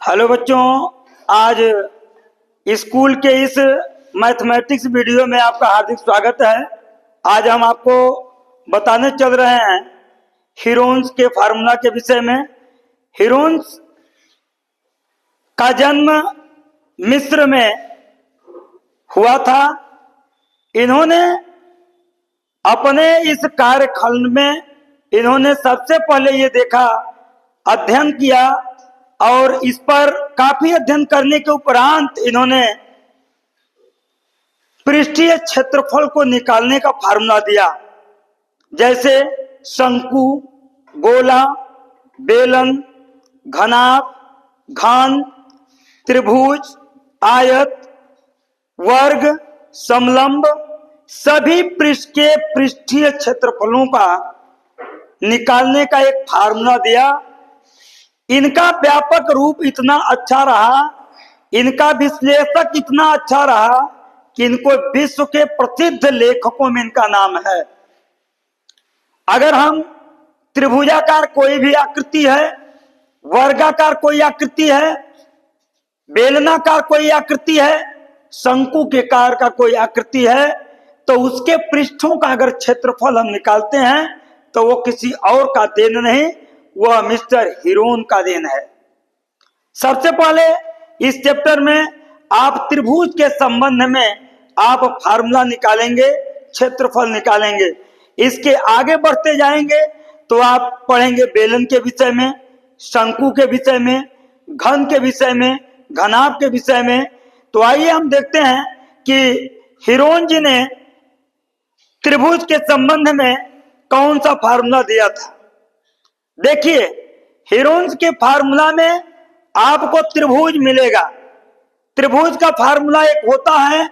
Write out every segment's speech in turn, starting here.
Hello बच्चों, आज school के इस मैथमेटिक्स वीडियो में आपका हार्दिक स्वागत है। आज हम आपको बताने चल रहे हैं हीरोन्स के फार्मूला के विषय में। हीरोन्स का जन्म मिस्र में हुआ था। इन्होंने अपने इस कार्यखंड में इन्होंने सबसे पहले ये देखा, अध्ययन किया और इस पर काफी अध्ययन करने के उपरांत इन्होंने पृष्ठीय क्षेत्रफल को निकालने का फार्मूला दिया। जैसे शंकु, गोला, बेलन, घनाभ, घन, त्रिभुज, आयत, वर्ग, समलंब, सभी पृष्ठ के पृष्ठीय क्षेत्रफलों का निकालने का एक फार्मूला दिया। इनका व्यापक रूप इतना अच्छा रहा, इनका विश्लेषक इतना अच्छा रहा कि इनको विश्व के प्रसिद्ध लेखकों में इनका नाम है। अगर हम त्रिभुजाकार कोई भी आकृति है, वर्गाकार कोई आकृति है, बेलनाकार कोई आकृति है, शंकु के कार का कोई आकृति है, तो उसके पृष्ठों का अगर क्षेत्रफल हम निकालते हैं तो वो किसी और का देन नहीं, वह मिस्टर हीरोन का देन है। सबसे पहले इस चैप्टर में आप त्रिभुज के संबंध में आप फार्मूला निकालेंगे, क्षेत्रफल निकालेंगे। इसके आगे बढ़ते जाएंगे तो आप पढ़ेंगे बेलन के विषय में, शंकु के विषय में, घन के विषय में, घनाभ के विषय में। तो आइए हम देखते हैं कि हीरोन जी ने त्रिभुज के संबंध में कौन सा फार्मूला दिया था। देखिए, हीरोन्स के फार्मूला में आपको त्रिभुज मिलेगा। त्रिभुज का फार्मूला एक होता है,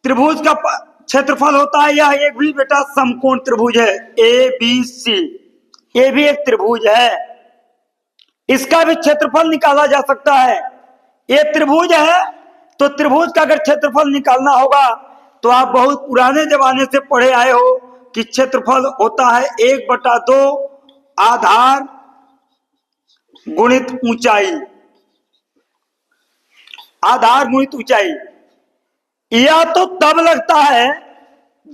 त्रिभुज का क्षेत्रफल होता है, यह एक भी बेटा समकोण त्रिभुज है, ए बी सी। ये भी एक त्रिभुज है, इसका भी क्षेत्रफल निकाला जा सकता है। ये त्रिभुज है तो त्रिभुज का अगर क्षेत्रफल निकालना होगा तो आप बहुत पुराने जमाने से पढ़े आए हो कि क्षेत्रफल होता है 1/2 आधार गुणित ऊंचाई, आधार गुणित ऊंचाई। यह तो तब लगता है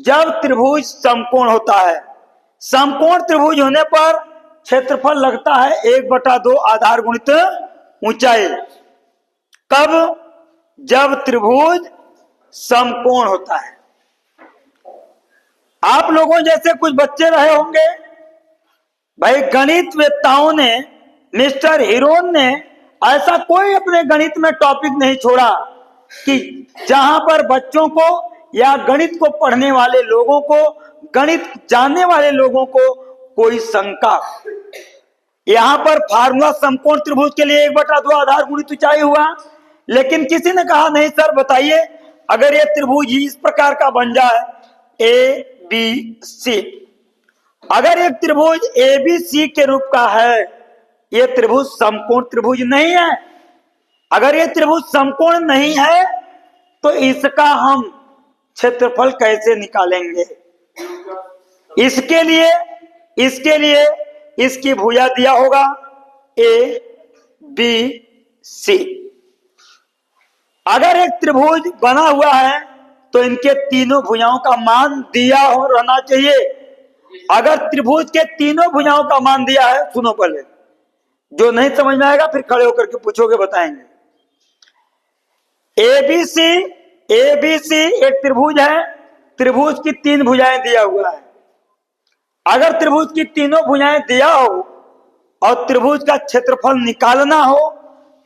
जब त्रिभुज समकोण होता है। समकोण त्रिभुज होने पर क्षेत्रफल लगता है 1/2 आधार गुणित ऊंचाई। कब? जब त्रिभुज समकोण होता है। आप लोगों जैसे कुछ बच्चे रहे होंगे, भाई गणित वेत्ताओं ने, मिस्टर हीरोन ने ऐसा कोई अपने गणित में टॉपिक नहीं छोड़ा कि जहां पर बच्चों को या गणित को पढ़ने वाले लोगों को, गणित जानने वाले लोगों को कोई शंका। यहां पर फार्मूला समकोण त्रिभुज के लिए 1/2 आधार गुणित ऊंचाई हुआ, लेकिन किसी ने कहा नहीं सर बताइए, अगर ये त्रिभुज ही इस प्रकार का बन जाए ए बी सी, अगर एक त्रिभुज ए बी सी के रूप का है, ये त्रिभुज समकोण त्रिभुज नहीं है। अगर ये त्रिभुज समकोण नहीं है तो इसका हम क्षेत्रफल कैसे निकालेंगे? इसके लिए इसकी भुजा दिया होगा ए बी सी। अगर एक त्रिभुज बना हुआ है तो इनके तीनों भुजाओं का मान दिया हो रहना चाहिए। अगर त्रिभुज के तीनों भुजाओं का मान दिया है, सुनो पहले, जो नहीं समझ में आएगा फिर खड़े होकर के पूछोगे, बताएंगे। ए बी सी एक त्रिभुज है, त्रिभुज की 3 भुजाएं दिया हुआ है। अगर त्रिभुज की तीनों भुजाएं दिया हो और त्रिभुज का क्षेत्रफल निकालना हो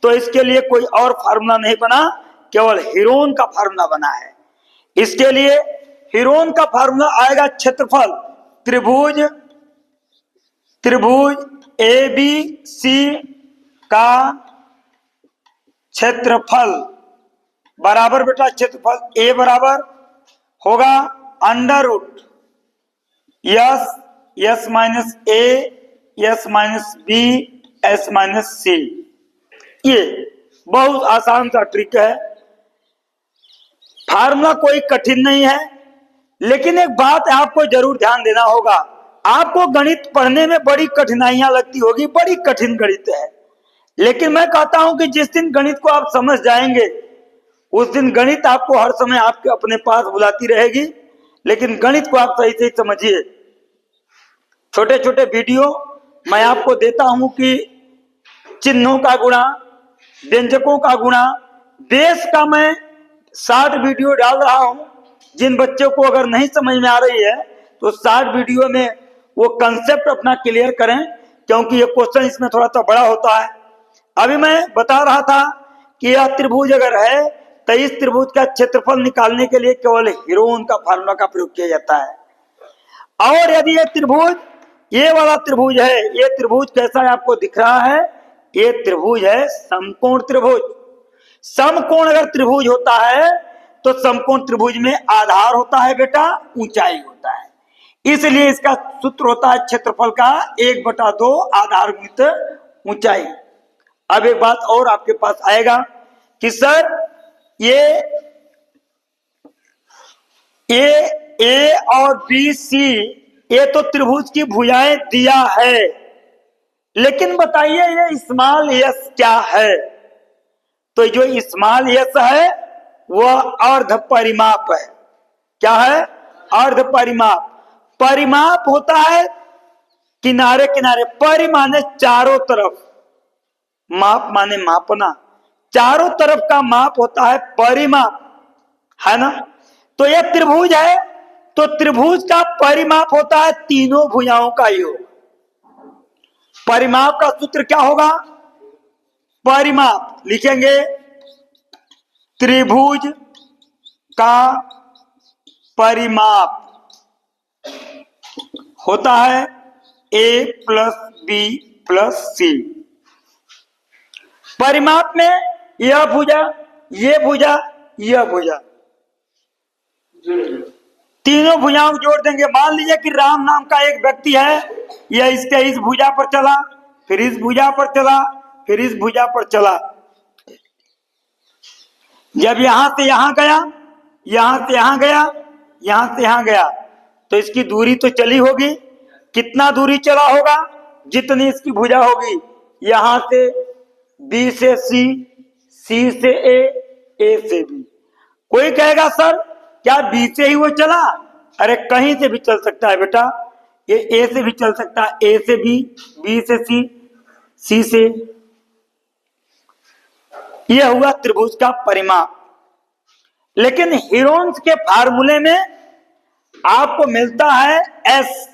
तो इसके लिए कोई और फार्मूला नहीं बना, केवल हीरोन का फार्मूला बना है। इसके लिए हीरोन का फार्मूला आएगा क्षेत्रफल, त्रिभुज ए बी सी का क्षेत्रफल बराबर बेटा क्षेत्रफल ए बराबर होगा under root S minus A S minus B S minus C. ये बहुत आसान सा ट्रिक है, फार्मूला कोई कठिन नहीं है। लेकिन एक बात आपको जरूर ध्यान देना होगा, आपको गणित पढ़ने में बड़ी कठिनाइयां लगती होगी, बड़ी कठिन गणित है, लेकिन मैं कहता हूं कि जिस दिन गणित को आप समझ जाएंगे उस दिन गणित आपको हर समय आपके अपने पास बुलाती रहेगी। लेकिन गणित को आप सही से समझिए। छोटे छोटे वीडियो मैं आपको देता हूं कि चिन्हों का गुणा, व्यंजकों का गुणा, देश का मैं शॉर्ट वीडियो डाल रहा हूं। जिन बच्चों को अगर नहीं समझ में आ रही है तो शॉर्ट वीडियो में वो कंसेप्ट अपना क्लियर करें, क्योंकि ये क्वेश्चन इसमें थोड़ा सा बड़ा होता है। अभी मैं बता रहा था कि यह त्रिभुज अगर है तो इस त्रिभुज का क्षेत्रफल निकालने के लिए केवल हीरोन का फार्मूला का प्रयोग किया जाता है। और यदि ये त्रिभुज, ये वाला त्रिभुज है, ये त्रिभुज कैसा है आपको दिख रहा है? ये त्रिभुज है समकोण त्रिभुज। समकोण अगर त्रिभुज होता है तो समकोण त्रिभुज में आधार होता है बेटा, ऊंचाई होता है। इसलिए इसका सूत्र होता है क्षेत्रफल का 1/2 आधार गुणित ऊंचाई। अब एक बात और आपके पास आएगा कि सर ये ए और बी सी ये तो त्रिभुज की भुजाएं दिया है, लेकिन बताइए ये स्मॉल एस क्या है? तो जो स्मॉल एस है वह अर्ध परिमाप है। क्या है? अर्ध परिमाप। परिमाप होता है किनारे किनारे, परि माने चारों तरफ, माप माने मापना, चारों तरफ का माप होता है परिमाप, है ना? तो यह त्रिभुज है तो त्रिभुज का परिमाप होता है तीनों भुजाओं का योग। परिमाप का सूत्र क्या होगा? परिमाप लिखेंगे त्रिभुज का परिमाप होता है a + b + c। परिमाप में यह भुजा, ये भुजा, यह भुजा, तीनों भुजाओं को जोड़ देंगे। मान लीजिए कि राम नाम का एक व्यक्ति है, यह इसके इस भुजा पर चला, फिर इस भुजा पर चला, फिर इस भुजा पर चला। जब यहां से यहां गया, यहां से यहां गया, यहां से यहां गया, तो इसकी दूरी तो चली होगी। कितना दूरी चला होगा? जितनी इसकी भुजा होगी। यहां से बी से सी, सी से ए से बी। कोई कहेगा सर क्या बी से ही वो चला? अरे कहीं से भी चल सकता है बेटा, ये ए से भी चल सकता है, ए से बी से सी से। यह हुआ त्रिभुज का परिमाप। लेकिन हीरोन्स के फार्मूले में आपको मिलता है एस।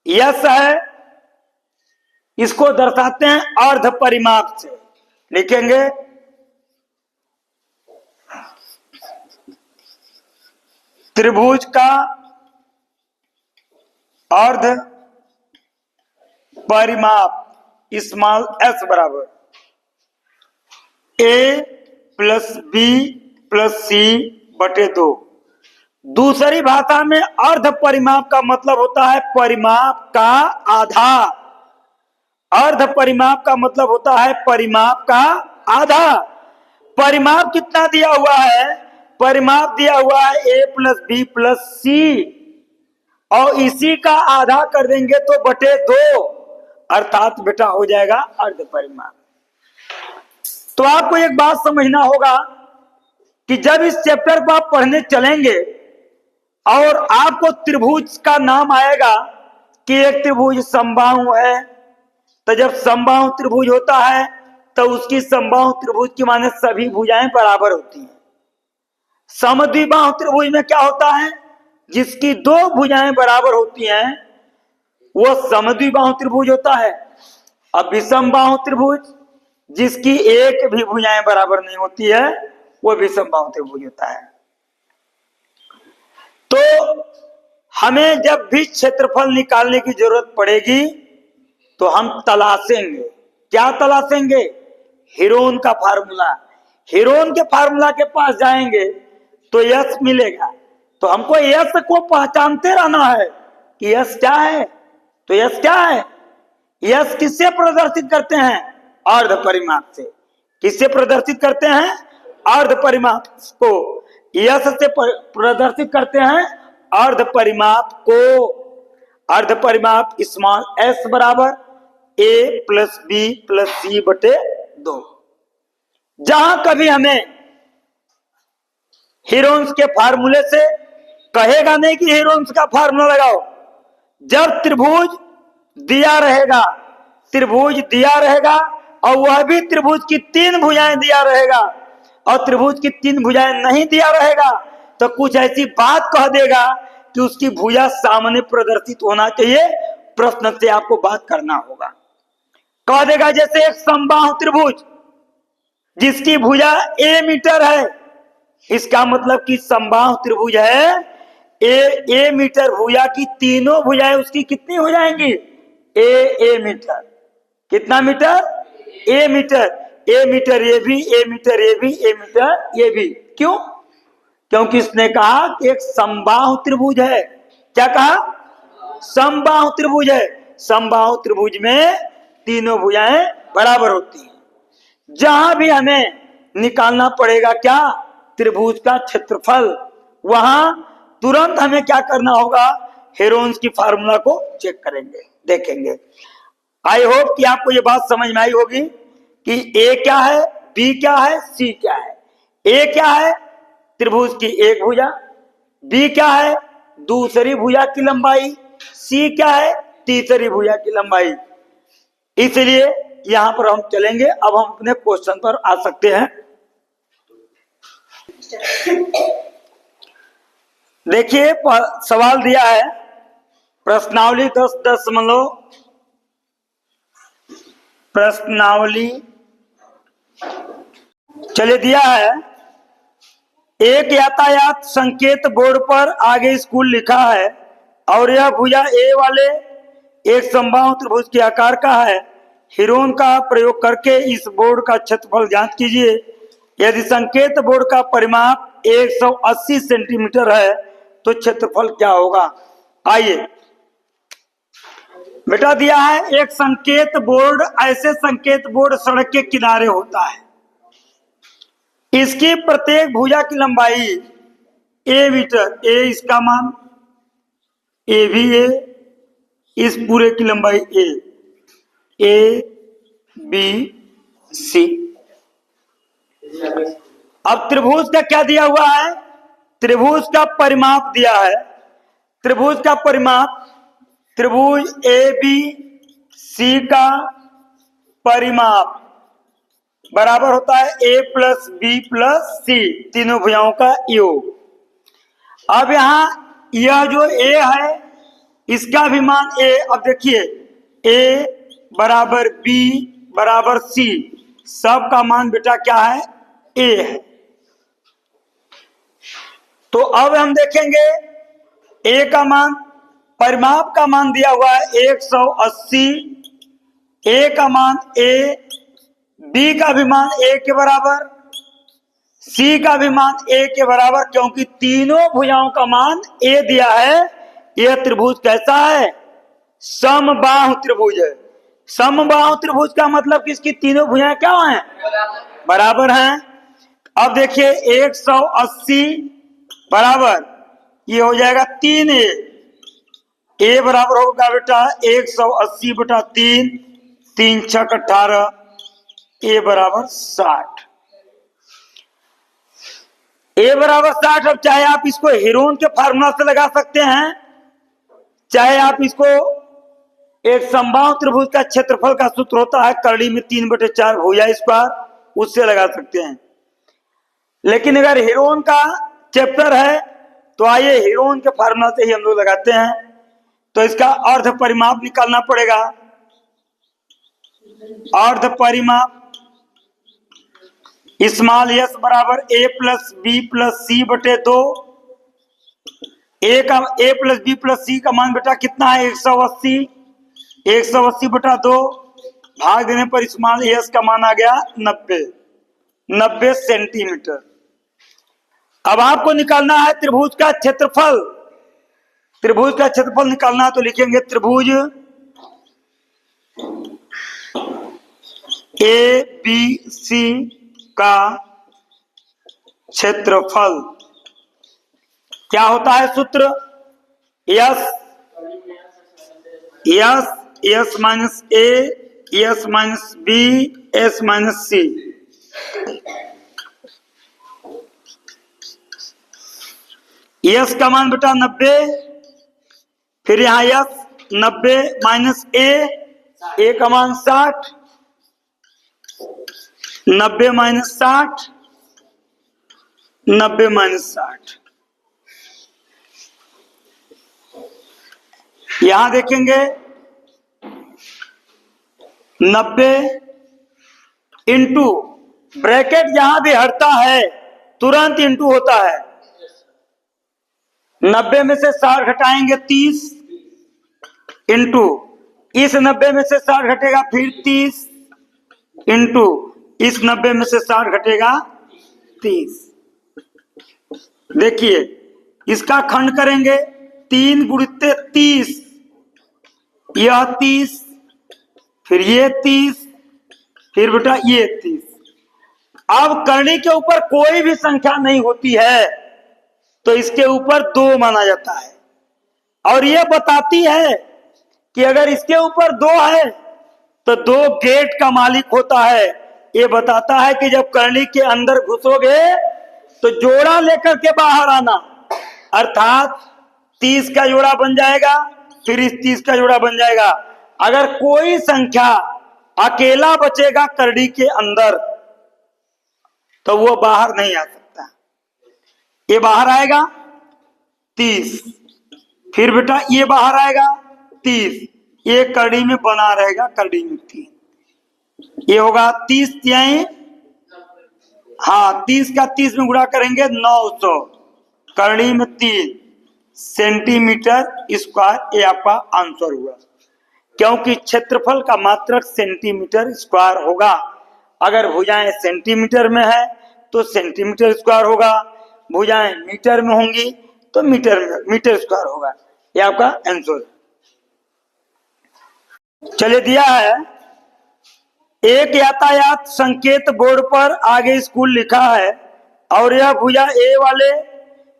यस है, इसको दर्शाते हैं अर्ध परिमाप से। लिखेंगे त्रिभुज का अर्ध परिमाप स्मॉल एस बराबर a + b + c बटे 2। दूसरी भाषा में अर्ध परिमाप का मतलब होता है परिमाप का आधा। अर्ध परिमाप का मतलब होता है परिमाप का आधा। परिमाप कितना दिया हुआ है? परिमाप दिया हुआ है a + b + c, और इसी का आधा कर देंगे तो बटे 2, अर्थात बेटा हो जाएगा अर्ध परिमाप। तो आपको एक बात समझना होगा कि जब इस चैप्टर को आप पढ़ने चलेंगे और आपको त्रिभुज का नाम आएगा कि एक त्रिभुज समबाहु है, तो जब समबाहु त्रिभुज होता है तो उसकी समबाहु त्रिभुज की माने सभी भुजाएं बराबर होती हैं। समद्विबाहु त्रिभुज में क्या होता है? जिसकी 2 भुजाएं बराबर होती हैं वो समद्विबाहु त्रिभुज होता है। अब विषमबाहु त्रिभुज जिसकी एक भी भुजाएं बराबर नहीं होती है वो विषमबाहु त्रिभुज होता है। तो हमें जब भी क्षेत्रफल निकालने की जरूरत पड़ेगी तो हम तलाशेंगे। क्या तलाशेंगे? हीरोन का फार्मूला। हीरोन के फार्मूला के पास जाएंगे तो यश मिलेगा। तो हमको यश को पहचानते रहना है कि यश क्या है। तो यश क्या है? यश किससे प्रदर्शित करते हैं? अर्ध परिमाप से। किससे प्रदर्शित करते हैं? अर्ध परिमाप को। यश से प्रदर्शित करते हैं अर्ध परिमाप को। अर्ध परिमाप स्मॉल एस बराबर ए प्लस बी प्लस सी बटे 2। जहां कभी हमें हीरोन्स के फार्मूले से कहेगा नहीं कि हीरोन्स का फार्मूला लगाओ, जब त्रिभुज दिया रहेगा, त्रिभुज दिया रहेगा और वह भी त्रिभुज की 3 भुजाएं दिया रहेगा और त्रिभुज की 3 भुजाएं नहीं दिया रहेगा तो कुछ ऐसी बात कह देगा कि उसकी भुजा सामने प्रदर्शित होना चाहिए, प्रश्न से आपको बात करना होगा। कह देगा जैसे एक समबाहु त्रिभुज जिसकी भुजा a मीटर है, इसका मतलब कि समबाहु त्रिभुज है, ए मीटर भुजा की तीनों भुजाएं उसकी कितनी हो जाएंगी? ए मीटर। कितना मीटर? ए मीटर। ए मीटर ए भी, ए मीटर ए भी, ए मीटर ए भी। क्यों? क्योंकि इसने कहा कि एक समबाहु त्रिभुज है। क्या कहा? समबाहु त्रिभुज है। समबाहु त्रिभुज में तीनों भुजाएं बराबर होती हैं। जहां भी हमें निकालना पड़ेगा क्या? त्रिभुज का क्षेत्रफल। वहां तुरंत हमें क्या करना होगा? हेरोन्स की फार्मूला को चेक करेंगे, देखेंगे। आई होप कि आपको ये बात समझ में आई होगी कि ए क्या है, बी क्या है, सी क्या है। ए क्या है? त्रिभुज की एक भुजा। बी क्या है? दूसरी भुजा की लंबाई। सी क्या है? तीसरी भुजा की लंबाई। इसलिए यहां पर हम चलेंगे। अब हम अपने क्वेश्चन पर आ सकते हैं। देखिए सवाल दिया है प्रश्नावली 10.10 प्रश्नावली चले दिया है। एक यातायात संकेत बोर्ड पर आगे स्कूल लिखा है और यह भुजा ए वाले एक समबाहु त्रिभुज के आकार का है। हीरोन का प्रयोग करके इस बोर्ड का क्षेत्रफल ज्ञात कीजिए। यदि संकेत बोर्ड का परिमाप 180 सेंटीमीटर है तो क्षेत्रफल क्या होगा? आइए बेटा, दिया है एक संकेत बोर्ड। ऐसे संकेत बोर्ड सड़क के किनारे होता है। इसकी प्रत्येक भुजा की लंबाई ए मीटर। ए इसका मान, ए भी ए, इस पूरे की लंबाई ए बी सी। अब त्रिभुज का क्या दिया हुआ है? त्रिभुज का परिमाप दिया है। त्रिभुज का परिमाप, त्रिभुज ए बी सी का परिमाप बराबर होता है ए प्लस बी प्लस सी, तीनों भुजाओं का योग। अब यहां यह जो ए है इसका भी मान ए। अब देखिए ए बराबर बी बराबर सी, सब का मान बेटा क्या है? ए है। तो अब हम देखेंगे ए का मान, परिमाप का मान दिया हुआ है 180। ए का मान ए, बी का भी मान ए के बराबर, सी का भी मान ए के बराबर। क्योंकि तीनों भुजाओं का मान ए दिया है। यह त्रिभुज कैसा है? समबाहु त्रिभुज है। समबाहु त्रिभुज का मतलब कि इसकी तीनों भुजाएं क्या हैं? बराबर हैं। अब देखिए 180 बराबर ये हो जाएगा 3a। ए बराबर होगा बेटा 180 बटा 3, 3 छक 18, ए बराबर 60। ए बराबर 60। अब चाहे आप इसको हीरोन के फार्मूला से लगा सकते हैं, चाहे आप इसको एक समबाहु त्रिभुज का क्षेत्रफल का सूत्र होता है करड़ी में 3/4 भुजा स्क्वायर, उससे लगा सकते हैं। लेकिन अगर हीरोन का चैप्टर है तो आइए हीरोन के फार्मूला से ही हम लोग लगाते हैं। तो इसका अर्ध परिमाप निकालना पड़ेगा। अर्ध परिमाप स्मॉल एस बराबर ए प्लस बी प्लस सी बटे 2। ए प्लस बी प्लस सी का मान बेटा कितना है? 180। 180 बटा 2 भाग देने पर स्मॉल एस का मान आ गया 90 सेंटीमीटर। अब आपको निकालना है त्रिभुज का क्षेत्रफल। त्रिभुज का क्षेत्रफल निकालना है तो लिखेंगे त्रिभुज ए बी सी का क्षेत्रफल क्या होता है? सूत्र S minus A S minus B S minus C. S का मान बेटा 90, फिर यहां एस 90 माइनस ए का मान 60, 90 माइनस 60, 90 माइनस 60। यहां देखेंगे 90 इंटू ब्रैकेट जहां भी हटता है तुरंत इंटू होता है। 90 में से 60 घटाएंगे 30 इंटू इस 90 में से 60 घटेगा फिर 30 इंटू इस 90 में से 60 घटेगा 30। देखिए इसका खंड करेंगे 3 गुणित 30, यह 30, फिर ये 30, फिर बेटा ये 30। अब करनी के ऊपर कोई भी संख्या नहीं होती है तो इसके ऊपर 2 माना जाता है, और यह बताती है कि अगर इसके ऊपर 2 है तो 2 गेट का मालिक होता है। ये बताता है कि जब करनी के अंदर घुसोगे तो जोड़ा लेकर के बाहर आना, अर्थात 30 का जोड़ा बन जाएगा, फिर इस 30 का जोड़ा बन जाएगा। अगर कोई संख्या अकेला बचेगा करनी के अंदर तो वो बाहर नहीं आ सकता। ये बाहर आएगा 30, फिर बेटा ये बाहर आएगा 30, ये करनी में बना रहेगा, करनी में 3। ये होगा 30 तिहाई, हाँ 30 का 30 में गुणा करेंगे 900, करनी में 3 सेंटीमीटर स्क्वायर। ये आपका आंसर हुआ, क्योंकि क्षेत्रफल का मात्रक सेंटीमीटर स्क्वायर होगा। अगर भुजाएं सेंटीमीटर में है तो सेंटीमीटर स्क्वायर होगा, भुजाएं मीटर में होंगी तो मीटर स्क्वायर होगा। ये आपका आंसर। चलिए दिया है एक यातायात संकेत बोर्ड पर आगे स्कूल लिखा है और यह भुजा ए वाले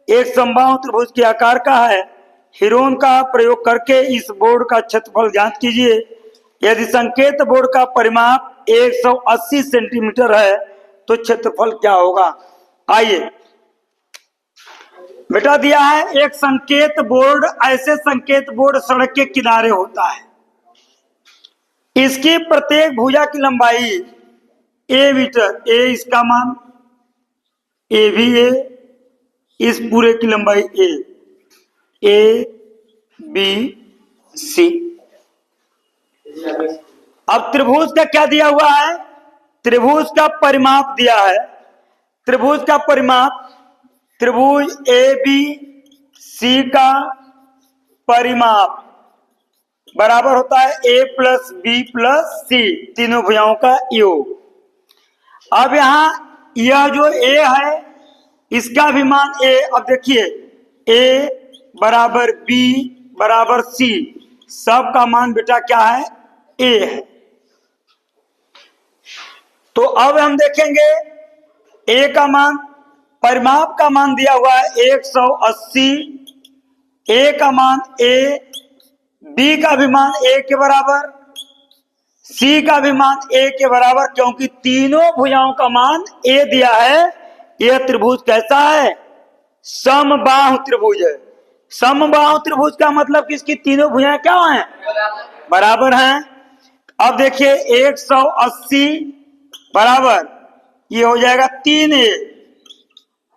एक समबाहु त्रिभुज के आकार का है। हिरोन का प्रयोग करके इस बोर्ड का क्षेत्रफल ज्ञात कीजिए। यदि संकेत बोर्ड का परिमाप 180 सेंटीमीटर है तो क्षेत्रफल क्या होगा। आइए बेटा दिया है एक संकेत बोर्ड, ऐसे संकेत बोर्ड सड़क के किनारे होता है। इसकी प्रत्येक भुजा की लंबाई ए मीटर, ए इसका मान, ए भी ए, इस पूरे की लंबाई ए बी सी। अब त्रिभुज का क्या दिया हुआ है, त्रिभुज का परिमाप दिया है। त्रिभुज का परिमाप, त्रिभुज ए बी सी का परिमाप बराबर होता है ए प्लस बी प्लस सी, तीनों भुजाओं का योग। अब यहां यह जो ए है इसका भी मान ए। अब देखिए ए बराबर बी बराबर सी, सब का मान बेटा क्या है, ए है। तो अब हम देखेंगे ए का मान, परिमाप का मान दिया हुआ है 180, ए का मान ए, बी का भी मान ए के बराबर, सी का भी मान ए के बराबर, क्योंकि तीनों भुजाओं का मान ए दिया है। यह त्रिभुज कैसा है, समबाहु त्रिभुज है। समबाहु त्रिभुज का मतलब कि इसकी तीनों भुजाएं क्या हैं, बराबर हैं। अब देखिए 180 बराबर ये हो जाएगा 3a,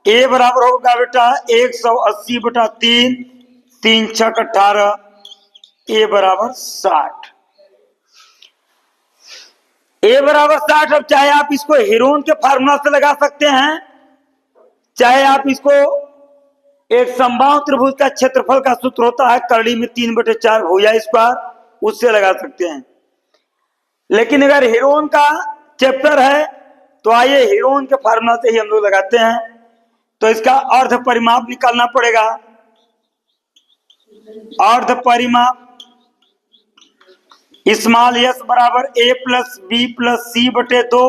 ए बराबर होगा बेटा 180 बटा 3, 3 छक 18, ए बराबर 60। ए बराबर 60। अब चाहे आप इसको हेरोन के फार्मूला से लगा सकते हैं, चाहे आप इसको एक समबाहु त्रिभुज का क्षेत्रफल का सूत्र होता है करड़ी में 3/4 भुजा स्क्वायर, उससे लगा सकते हैं। लेकिन अगर हेरोन का चैप्टर है तो आइए हेरोन के फार्मूला से ही हम लोग लगाते हैं। तो इसका अर्ध परिमाप निकालना पड़ेगा। अर्ध परिमाप स्मॉल एस बराबर ए प्लस बी प्लस सी बटे 2।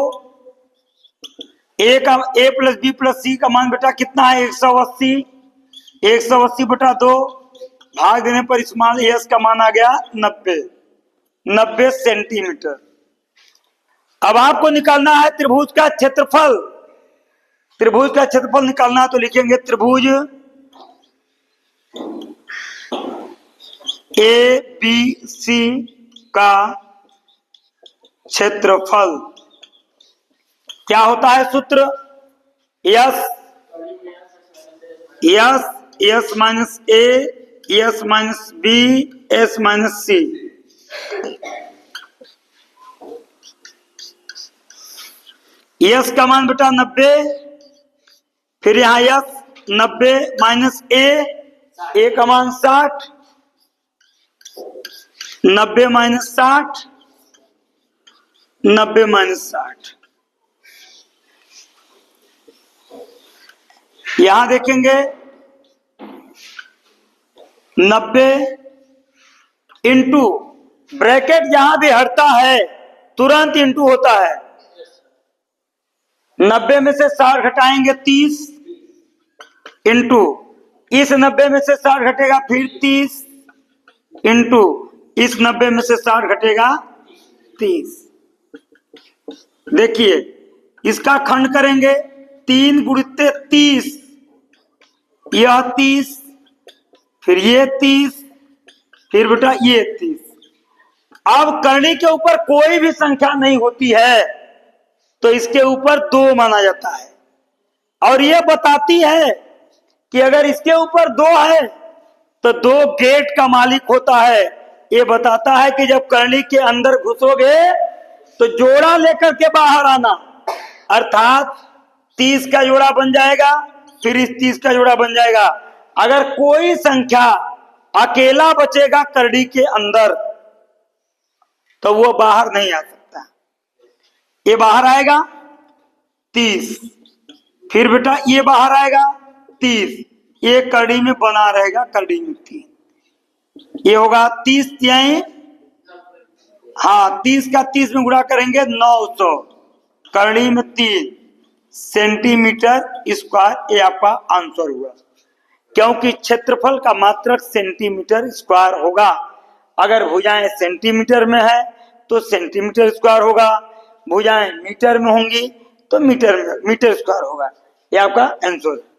ए प्लस बी प्लस सी का मान बेटा कितना है, 180, 180 बटा 2 भाग देने पर स्मॉल एस का मान आ गया 90 सेंटीमीटर। अब आपको निकालना है त्रिभुज का क्षेत्रफल। त्रिभुज का क्षेत्रफल निकालना है तो लिखेंगे त्रिभुज ए बी सी का क्षेत्रफल क्या होता है सूत्र? S S S minus A S minus B S minus C. S का मान बेटा 90, फिर यहां यस 90 माइनस ए का मान 60, 90 माइनस 60, 90 माइनस 60। यहां देखेंगे 90 इंटू ब्रैकेट जहां भी हटता है तुरंत इंटू होता है। 90 में से 60 घटाएंगे 30 इंटू इस 90 में से 60 घटेगा फिर 30 इंटू इस 90 में से 60 घटेगा 30। देखिए इसका खंड करेंगे 3 गुणित 30, यह 30, फिर ये 30, फिर बेटा ये 30। अब करनी के ऊपर कोई भी संख्या नहीं होती है तो इसके ऊपर 2 माना जाता है, और ये बताती है कि अगर इसके ऊपर 2 है तो 2 गेट का मालिक होता है। ये बताता है कि जब करनी के अंदर घुसोगे तो जोड़ा लेकर के बाहर आना, अर्थात 30 का जोड़ा बन जाएगा, फिर इस 30 का जोड़ा बन जाएगा। अगर कोई संख्या अकेला बचेगा करनी के अंदर तो वो बाहर नहीं आ सकता। ये बाहर आएगा 30, फिर बेटा ये बाहर आएगा 30, ये करनी में बना रहेगा, करनी में 3। ये होगा 30 तिहाई, हाँ 30 का 30 में गुणा करेंगे 900, करनी में 3 सेंटीमीटर स्क्वायर। ये आपका आंसर हुआ, क्योंकि क्षेत्रफल का मात्रक सेंटीमीटर स्क्वायर होगा। अगर भुजाएं सेंटीमीटर में है तो सेंटीमीटर स्क्वायर होगा, भुजाएं मीटर में होंगी तो मीटर स्क्वायर होगा। ये आपका आंसर है।